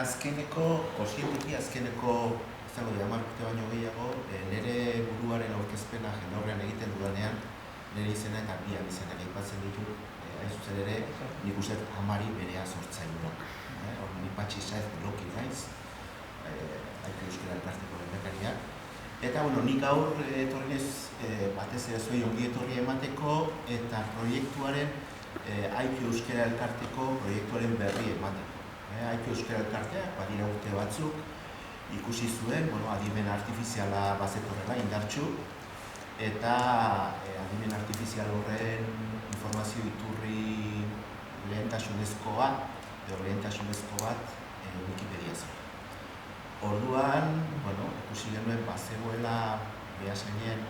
Azkeneko izango dira 10 urte baino gehiago, nire buruaren aurkezpena jendaurrean egiten dudanean, nire izena eta bi abizenak aipatzen ditut, hain zuzen ere, nik uste amari berea sortzailua. Ni Patxi Saez bloki naiz, Aipu Euskara Elkarteko lehendakariak. Eta, nik gaur etorri naiz batez ere zuei ongi etorri emateko eta proiektuaren Aipu Euskara Elkarteko proiektuaren berri emateko. Aipu Euskara Elkarteak, badira urte batzuk, ikusi zuen, adimen artifiziala bazetorrela indartsu, eta adimen artifizial horren informazio iturri lehentasunezko bat Wikipedia zen. Orduan, ikusi genuen bazegoela Beasainen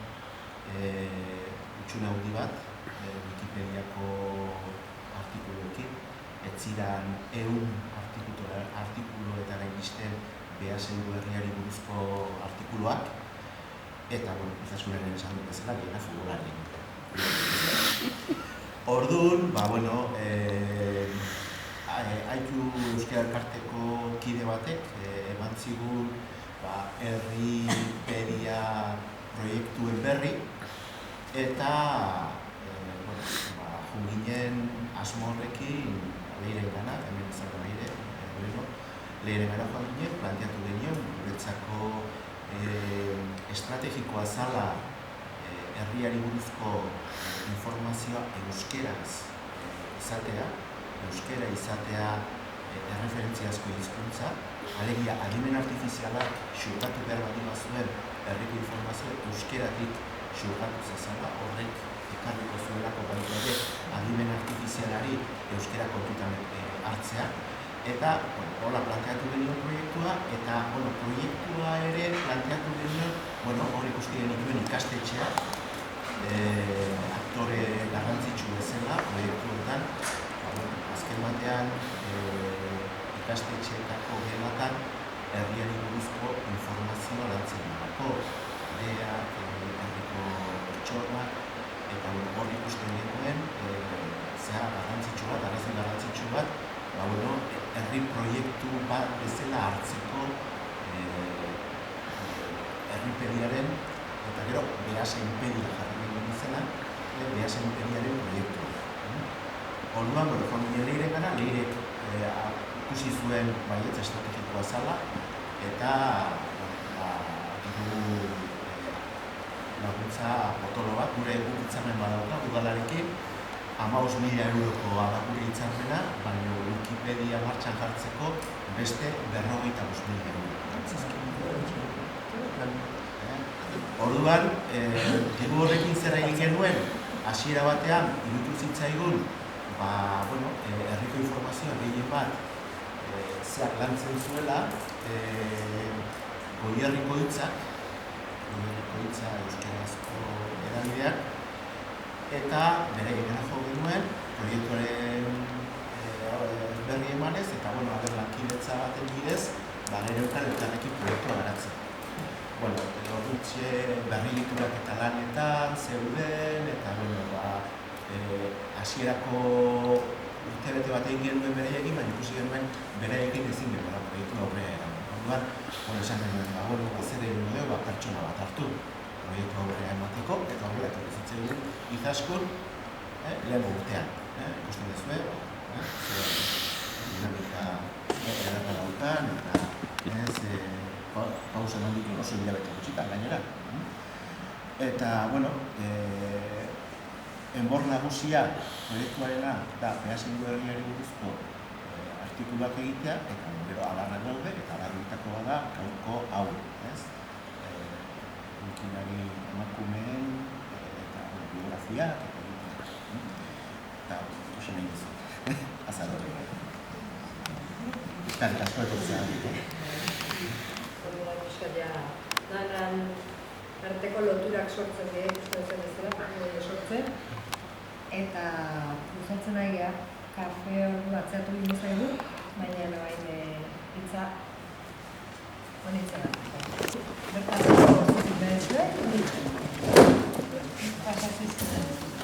utxune handi bat Wikipediako artikuluekin, ez ziren 100 artikuluetara iristen Beasaingo herriari buruzko artikuluak, eta, izaskunen esan dut bezala, gehena futbolari. Orduan, Aipu Euskara Elkarteko kide batek eman zigun Herripedia proiektuen berri, eta junginen asmo horrekin Leirengana, hemen izango Leirengana joan ginen, planteatu genion, guretzako estrategikoa zala herriari buruzko informazioa euskeraz izatea, erreferentziazko hizkuntza, alegia adimen artifizialak xurgatu behar baldin bazuen herriko informazioa euskeratik xurgatu zezala, horrek ekarriko zuelako baita ere adimen artifizialari euskera kontutan hartzea, eta hola planteatu genion proiektua, eta proiektua ere planteatu genion, hor ikusti genituen ikastetxeak, aktore garrantzitsu bezala proiektuetan, azken batean ikastetxeetako gelatan herriari buruzko informazioa lantzen dugako, ideak, herriko pertsonak, eta hor ikusten genuen garrantzitsu bat, herri proiektu bat bezala hartzeko herripediaren, eta gero Beasainpedia jarri genuen izena, Beasainpediaren proiektua. Orduan, joan ginen Leirengana, Leirek ikusi zuen baietz estrategikoa zala, eta laguntza potolo bat, gure hitzarmen badauka, udalarekin, 15.000 euroko da gure hitzarmena, baina Wikipedia martxan jartzeko beste 55.000 euro. Orduan, diru horrekin zer egin genuen, hasiera batean, iruditu zitzaigun, herriko informazioa gehien bat zeak lantzen zuela, Goierriko hitzak euskarazko edabideak, eta bere gehena jo genuen, proiektuaren berri emanez, eta lankidetza baten bidez, nire elkarrekin proiektua garatzen. Horretxe berri liturak eta lanetan, zeuden, eta hasierako urtebete bat egin genuen bereiekin, baina ikusi genuen bereiekin ezin genuen proiektu aurrera eraman. Orduan, esan genuen, zer egin dugu, pertsona bat hartu proiektu aurrera emateko, eta aurrera etorri zitzaigun Izaskun lehen urtean. Ikusten duzue, dinamika edarra daukan, eta pausa nondik oso hilabete gutxitan gainera. Eta, enbor nagusia proiektuarena da Beasaingo herriari buruzko artikuluak egitea, eta gero alarrak daude, eta alarritako bada gaurko hau. Wikilari emakumeen eta biografiak, eta oso nahi duzu. Azadore. Eskerrik asko etortzea. Danan arteko loturak sortzen dira, ikusten bezala, sortzen. Eta luzatzen nahiak, kafe hori batzeatu ginen zaigu, baina bain hitza honitzen hartuko. Bertako zuzik behar zuen, pasazizten.